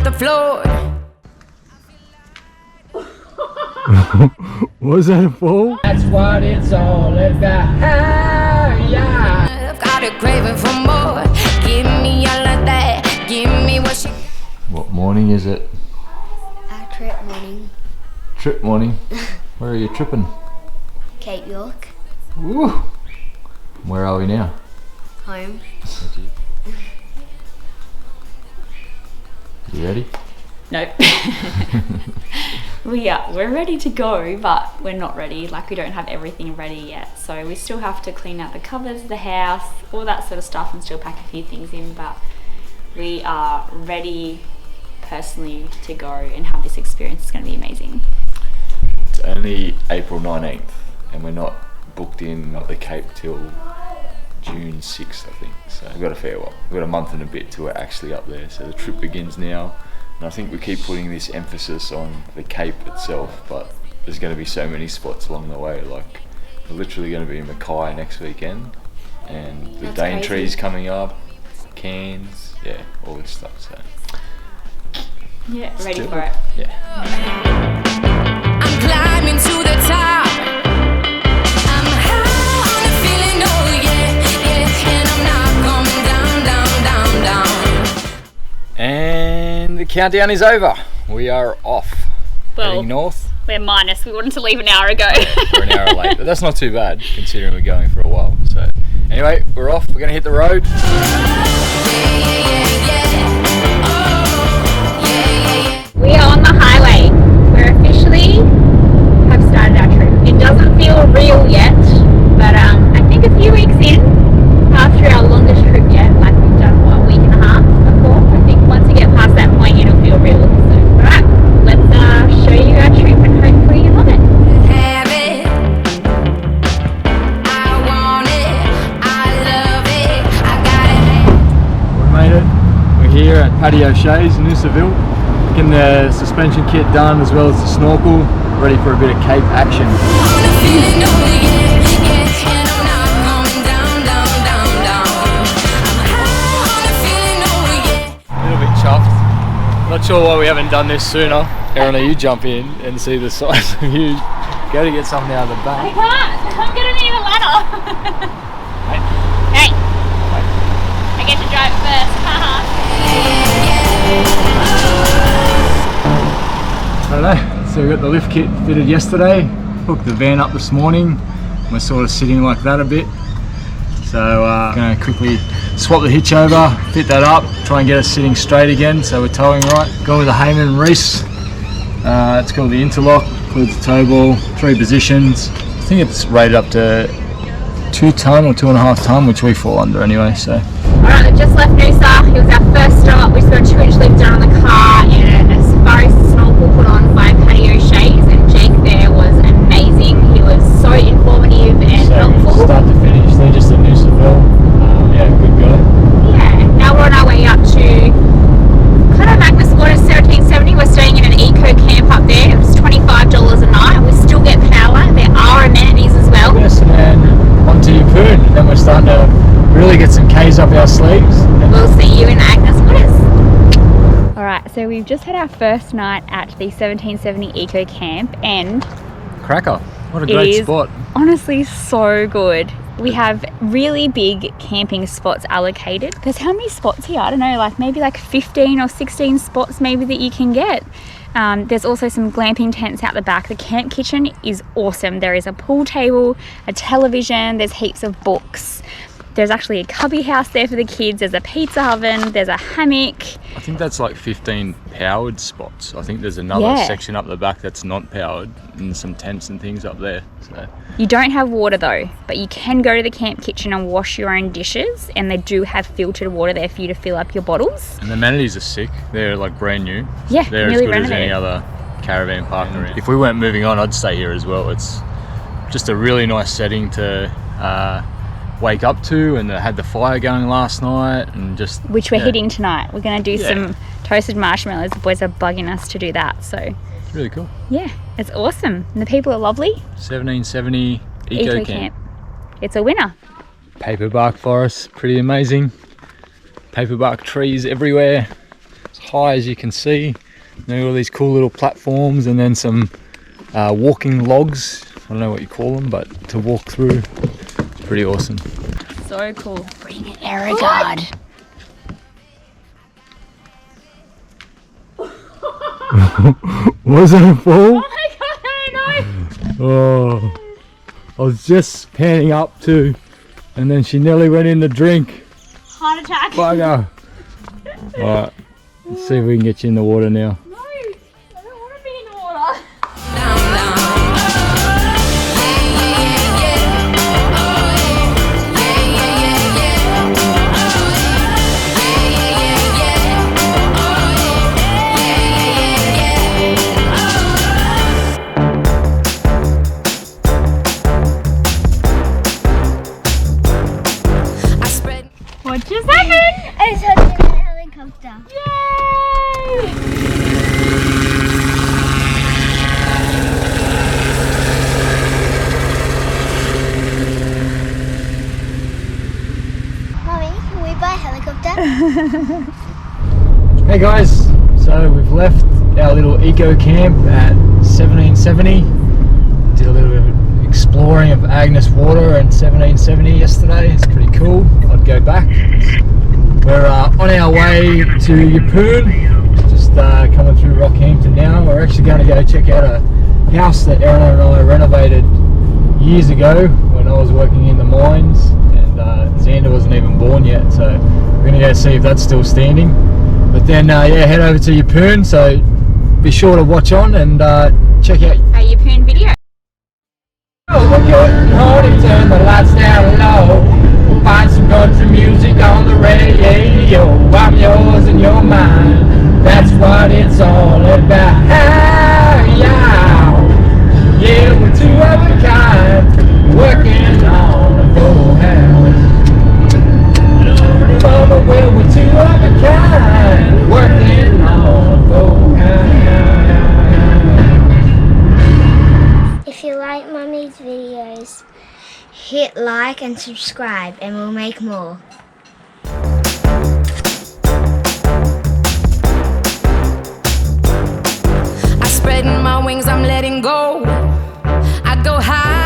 off the floor. Was that a fall? That's what it's all about. Yeah. I've got a craving for more. Give me all of that. Give me what she. What morning is it? Trip morning. Trip morning? Where are you tripping? Cape York. Woo! Where are we now? Home. You ready? Nope. We're ready to go, but we're not ready. Like, we don't have everything ready yet, so we still have to clean out the covers of the house, all that sort of stuff, and still pack a few things in. But we are ready personally to go and have this experience. It's going to be amazing. It's only April 19th and we're not booked in at the Cape till June 6th, I think. So we've got a fair while. We've got a month and a bit till we're actually up there. So the trip begins now. And I think we keep putting this emphasis on the Cape itself, but there's going to be so many spots along the way. Like, we're literally going to be in Mackay next weekend, and the Daintree's coming up, Cairns, yeah, all this stuff. So yeah, ready for it. Yeah. I'm climbing to the top. I'm high on the feeling, oh yeah, yeah, and I'm not coming down, down, down, down. And the countdown is over. We are off. Well, heading north. we're minus. We wanted to leave an hour ago. We're an hour late, but that's not too bad considering we're going for a while. So anyway, we're off. We're going to hit the road. We are on the highway. We're officially have started our trip. It doesn't feel real yet, but I think a few weeks in, after our longest trip yet, like we've done what, a week and a half before, I think once we get past that point it'll feel real. So alright, let's show you our trip and hopefully you love it. Have it. I want it. I love it. I got it. We made it. We're here at Patio Shays in Noosaville. Getting the suspension kit done as well as the snorkel, ready for a bit of Cape action. A little bit chuffed. Not sure why we haven't done this sooner. Erin, you jump in and see the size of you. Go to get something out of the I back. can't. I'm gonna need a ladder. Hey, I get to drive first. I don't know. So we got the lift kit fitted yesterday. Hooked the van up this morning. We're sort of sitting like that a bit. So going to quickly swap the hitch over, fit that up, try and get us sitting straight again. So we're towing right. Going with the Heyman and Reese. It's called the interlock. Includes the tow ball, 3 positions. I think it's rated up to 2 ton or 2.5 ton, which we fall under anyway. So. Alright, we just left Noosa. It was our first stop. We just got a 2-inch lift down on the car and a safari snorkel put on by Patio Shays, and Jake there was amazing. He was so informative and helpful. Start to finish, they're just at Noosaville. Yeah, good guy. Yeah, now we're on our way up to kind of Agnes 1770. We're staying in an eco camp up there. It's $25 a night. We still get power. There are amenities as well. Yes, and then on to Yeppoon, and then we're starting to really get some K's up our sleeves. We'll see you in Agnes. Alright, so we've just had our first night at the 1770 eco camp, and Cracker, what a great spot. Honestly so good. We have really big camping spots allocated. There's how many spots here? I don't know, like maybe like 15 or 16 spots maybe that you can get. There's also some glamping tents out the back. The camp kitchen is awesome. There is a pool table, a television, there's heaps of books. There's actually a cubby house there for the kids. There's a pizza oven. There's a hammock. I think that's like 15 powered spots. I think there's another section up the back that's not powered, and some tents and things up there. So you don't have water though, but you can go to the camp kitchen and wash your own dishes, and they do have filtered water there for you to fill up your bottles. And the amenities are sick. They're like brand new. Yeah, they're as good as any other caravan park around. If we weren't moving on, I'd stay here as well. It's just a really nice setting to wake up to, and they had the fire going last night, and just which we're hitting tonight. We're going to do some toasted marshmallows. The boys are bugging us to do that, so it's really cool. Yeah, it's awesome, and the people are lovely. 1770 eco camp. It's a winner. Paperbark forest, pretty amazing. Paperbark trees everywhere. It's high as you can see. You know, all these cool little platforms, and then some walking logs. I don't know what you call them, but to walk through. It's pretty awesome. So cool. Bring it, Erigard. Was it a fall? Oh my god, I don't know. Oh, I was just panning up too, and then she nearly went in the drink. Heart attack. Bugger. Alright, let's see if we can get you in the water now. No, I don't want to be in the water. What just happened? I was holding a helicopter. Mommy, can we buy a helicopter? Hey guys, so we've left our little eco camp at 1770. Did a little bit of exploring of Agnes water and 1770 yesterday. It's pretty cool. I'd go back. We're on our way to Yeppoon, just coming through Rockhampton now. We're actually going to go check out a house that Erin and I renovated years ago when I was working in the mines, and Xander wasn't even born yet, so we're going to go see if that's still standing. But then yeah, head over to Yeppoon, so be sure to watch on and check out A Yeppoon video. Oh, we're getting hard and turn the lights down low. We'll find some country music on the radio. I'm yours and you're mine. That's what it's all about. Yeah, we're two of a kind, working on a full house. Mama, well, we're two of a kind, working on a full house. If you like Mummy's videos, hit like and subscribe and we'll make more. I spread my wings, I'm letting go. I go high.